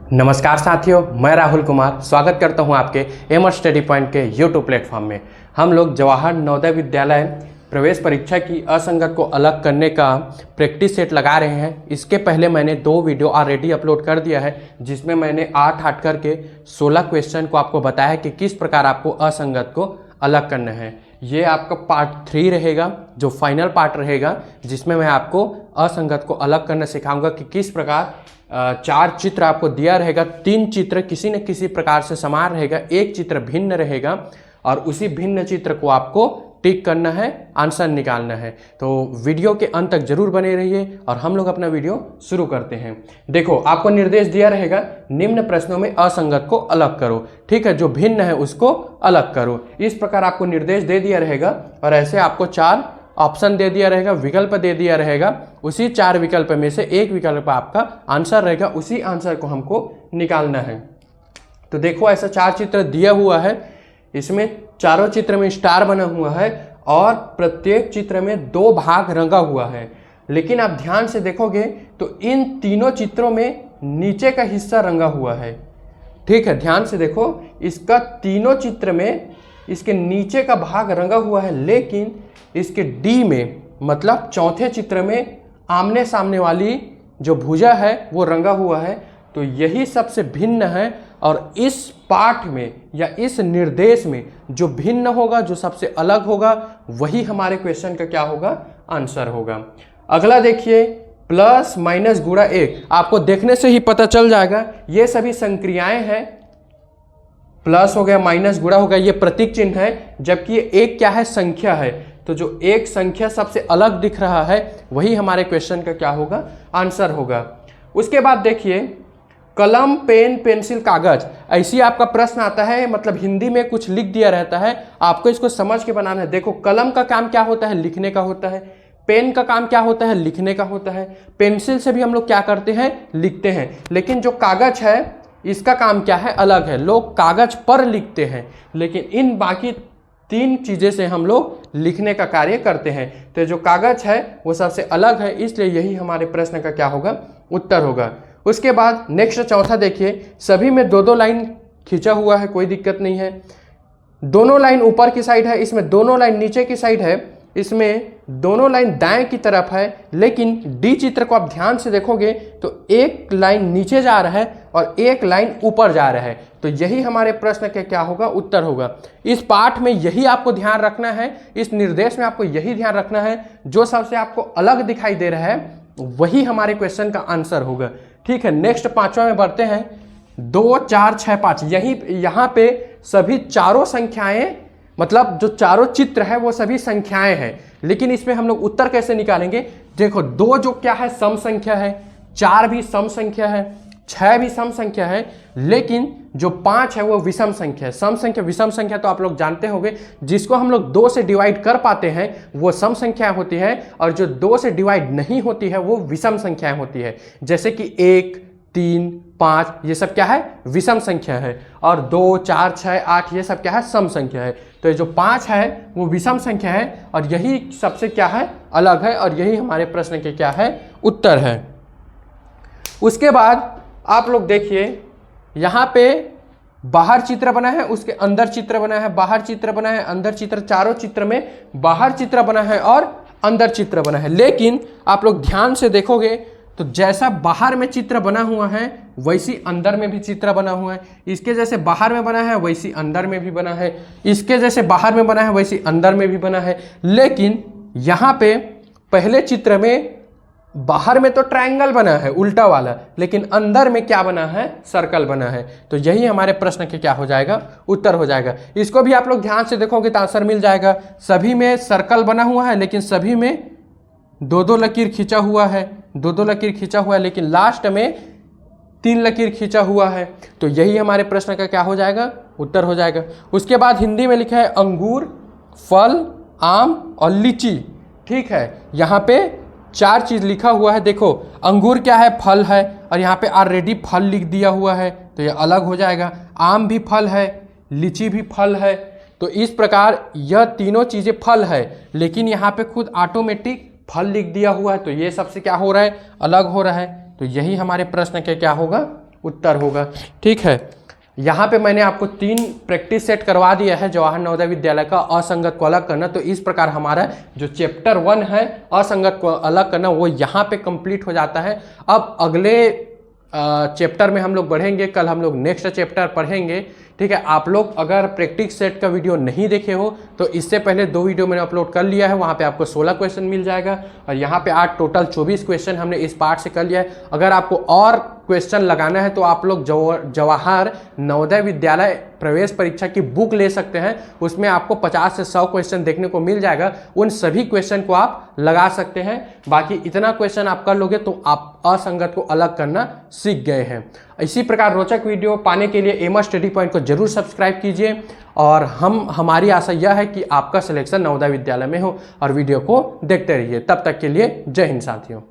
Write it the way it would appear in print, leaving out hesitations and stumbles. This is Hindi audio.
नमस्कार साथियों, मैं राहुल कुमार स्वागत करता हूं आपके एम स्टडी पॉइंट के यूट्यूब प्लेटफॉर्म में। हम लोग जवाहर नवोदय विद्यालय प्रवेश परीक्षा की असंगत को अलग करने का प्रैक्टिस सेट लगा रहे हैं। इसके पहले मैंने 2 वीडियो ऑलरेडी अपलोड कर दिया है, जिसमें मैंने 8 करके 16 क्वेश्चन को आपको बताया है कि किस प्रकार आपको असंगत को अलग करना है। ये आपका पार्ट 3 रहेगा, जो फाइनल पार्ट रहेगा, जिसमें मैं आपको असंगत को अलग करना सिखाऊंगा कि किस प्रकार 4 चित्र आपको दिया रहेगा। 3 चित्र किसी न किसी प्रकार से समान रहेगा, एक चित्र भिन्न रहेगा और उसी भिन्न चित्र को आपको टिक करना है, आंसर निकालना है। तो वीडियो के अंत तक जरूर बने रहिए और हम लोग अपना वीडियो शुरू करते हैं। देखो, आपको निर्देश दिया रहेगा, निम्न प्रश्नों में असंगत को अलग करो। ठीक है, जो भिन्न है उसको अलग करो। इस प्रकार आपको निर्देश दे दिया रहेगा और ऐसे आपको 4 ऑप्शन दे दिया रहेगा, विकल्प दे दिया रहेगा। उसी 4 विकल्प में से एक विकल्प आपका आंसर रहेगा, उसी आंसर को हमको निकालना है। तो देखो, ऐसा 4 चित्र दिया हुआ है, इसमें चारों चित्र में स्टार बना हुआ है और प्रत्येक चित्र में 2 भाग रंगा हुआ है। लेकिन आप ध्यान से देखोगे तो इन तीनों चित्रों में नीचे का हिस्सा रंगा हुआ है। ठीक है, ध्यान से देखो, इसका तीनों चित्र में इसके नीचे का भाग रंगा हुआ है, लेकिन इसके डी में, मतलब चौथे चित्र में आमने सामने वाली जो भुजा है वो रंगा हुआ है। तो यही सबसे भिन्न है और इस पाठ में या इस निर्देश में जो भिन्न होगा, जो सबसे अलग होगा, वही हमारे क्वेश्चन का क्या होगा, आंसर होगा। अगला देखिए, प्लस माइनस गुणा 1। आपको देखने से ही पता चल जाएगा ये सभी संक्रियाएं हैं। प्लस हो गया, माइनस गुणा हो गया, ये प्रतीक चिन्ह है, जबकि ये एक क्या है, संख्या है। तो जो एक संख्या सबसे अलग दिख रहा है वही हमारे क्वेश्चन का क्या होगा, आंसर होगा। उसके बाद देखिए, कलम, पेन, पेंसिल, कागज, ऐसी आपका प्रश्न आता है, मतलब हिंदी में कुछ लिख दिया रहता है, आपको इसको समझ के बनाना है। देखो, कलम का काम क्या होता है, लिखने का होता है। पेन का काम क्या होता है, लिखने का होता है। पेंसिल से भी हम लोग क्या करते हैं, लिखते हैं। लेकिन जो कागज है, इसका काम क्या है, अलग है। लोग कागज पर लिखते हैं, लेकिन इन बाकी 3 चीजें से हम लोग लिखने का कार्य करते हैं। तो जो कागज है वो सबसे अलग है, इसलिए यही हमारे प्रश्न का क्या होगा, उत्तर होगा। उसके बाद नेक्स्ट चौथा देखिए, सभी में 2-2 लाइन खींचा हुआ है, कोई दिक्कत नहीं है। दोनों लाइन ऊपर की साइड है, इसमें दोनों लाइन नीचे की साइड है, इसमें दोनों लाइन दाएं की तरफ है। लेकिन डी चित्र को आप ध्यान से देखोगे तो एक लाइन नीचे जा रहा है और एक लाइन ऊपर जा रहा है। तो यही हमारे प्रश्न का क्या होगा, उत्तर होगा। इस पाठ में यही आपको ध्यान रखना है, इस निर्देश में आपको यही ध्यान रखना है, जो सबसे आपको अलग दिखाई दे रहा है वही हमारे क्वेश्चन का आंसर होगा। ठीक है, नेक्स्ट 5वां में बढ़ते हैं। 2, 4, 6, 5। यहाँ पे सभी चारों संख्याएं, मतलब जो चारों चित्र है वो सभी संख्याएं हैं। लेकिन इसमें हम लोग उत्तर कैसे निकालेंगे? देखो, 2 जो क्या है, सम संख्या है, 4 भी सम संख्या है, 6 भी सम संख्या है, लेकिन जो 5 है वो विषम संख्या है। सम संख्या, विषम संख्या तो आप लोग जानते होंगे, जिसको हम लोग 2 से डिवाइड कर पाते हैं वो सम संख्या होती है, और जो 2 से डिवाइड नहीं होती है वो विषम संख्याएं होती है। जैसे कि 1, 3, 5, ये सब क्या है, विषम संख्या है, और 2, 4, 6, 8 ये सब क्या है, सम संख्या है। तो ये जो 5 है वो विषम संख्या है और यही सबसे क्या है, अलग है, और यही हमारे प्रश्न के क्या है, उत्तर है। उसके बाद आप लोग देखिए, यहाँ पे बाहर चित्र बना है, उसके अंदर चित्र बना है, बाहर चित्र बना है, अंदर चित्र, चारों चित्र में बाहर चित्र बना है और अंदर चित्र बना है। लेकिन आप लोग ध्यान से देखोगे तो जैसा बाहर में चित्र बना हुआ है वैसी अंदर में भी चित्र बना हुआ है। इसके जैसे बाहर में बना है वैसी अंदर में भी बना है, इसके जैसे बाहर में बना है वैसी अंदर में भी बना है। लेकिन यहाँ पे पहले चित्र में बाहर में तो ट्रायंगल बना है उल्टा वाला, लेकिन अंदर में क्या बना है, सर्कल बना है। तो यही हमारे प्रश्न के क्या हो जाएगा, उत्तर हो जाएगा। इसको भी आप लोग ध्यान से देखोगे तो आंसर मिल जाएगा। सभी में सर्कल बना हुआ है, लेकिन सभी में 2-2 लकीर खींचा हुआ है, 2-2 लकीर खींचा हुआ है, लेकिन लास्ट में 3 लकीर खींचा हुआ है। तो यही हमारे प्रश्न का क्या हो जाएगा, उत्तर हो जाएगा। उसके बाद हिंदी में लिखा है अंगूर, फल, आम और लीची। ठीक है, यहाँ पे 4 चीज लिखा हुआ है। देखो, अंगूर क्या है, फल है, और यहाँ पे ऑलरेडी फल लिख दिया हुआ है, तो ये अलग हो जाएगा। आम भी फल है, लीची भी फल है। तो इस प्रकार यह तीनों चीजें फल है, लेकिन यहाँ पे खुद ऑटोमेटिक फल लिख दिया हुआ है, तो ये सबसे क्या हो रहा है, अलग हो रहा है। तो यही हमारे प्रश्न के क्या होगा, उत्तर होगा। ठीक है, यहाँ पे मैंने आपको 3 प्रैक्टिस सेट करवा दिया है जवाहर नवोदय विद्यालय का असंगत को अलग करना। तो इस प्रकार हमारा जो चैप्टर 1 है असंगत को अलग करना वो यहाँ पे कंप्लीट हो जाता है। अब अगले चैप्टर में हम लोग बढ़ेंगे, कल हम लोग नेक्स्ट चैप्टर पढ़ेंगे। ठीक है, आप लोग अगर प्रैक्टिस सेट का वीडियो नहीं देखे हो तो इससे पहले 2 वीडियो मैंने अपलोड कर लिया है, वहाँ पे आपको 16 क्वेश्चन मिल जाएगा और यहाँ पे आज टोटल 24 क्वेश्चन हमने इस पार्ट से कर लिया है। अगर आपको और क्वेश्चन लगाना है तो आप लोग जवाहर नवोदय विद्यालय प्रवेश परीक्षा की बुक ले सकते हैं, उसमें आपको 50 से 100 क्वेश्चन देखने को मिल जाएगा। उन सभी क्वेश्चन को आप लगा सकते हैं। बाकी इतना क्वेश्चन आप कर लोगे तो आप असंगत को अलग करना सीख गए हैं। इसी प्रकार रोचक वीडियो पाने के लिए एमआर स्टडी पॉइंट को जरूर सब्सक्राइब कीजिए और हमारी आशा यह है कि आपका सिलेक्शन नवोदय विद्यालय में हो और वीडियो को देखते रहिए। तब तक के लिए जय हिंद साथियों।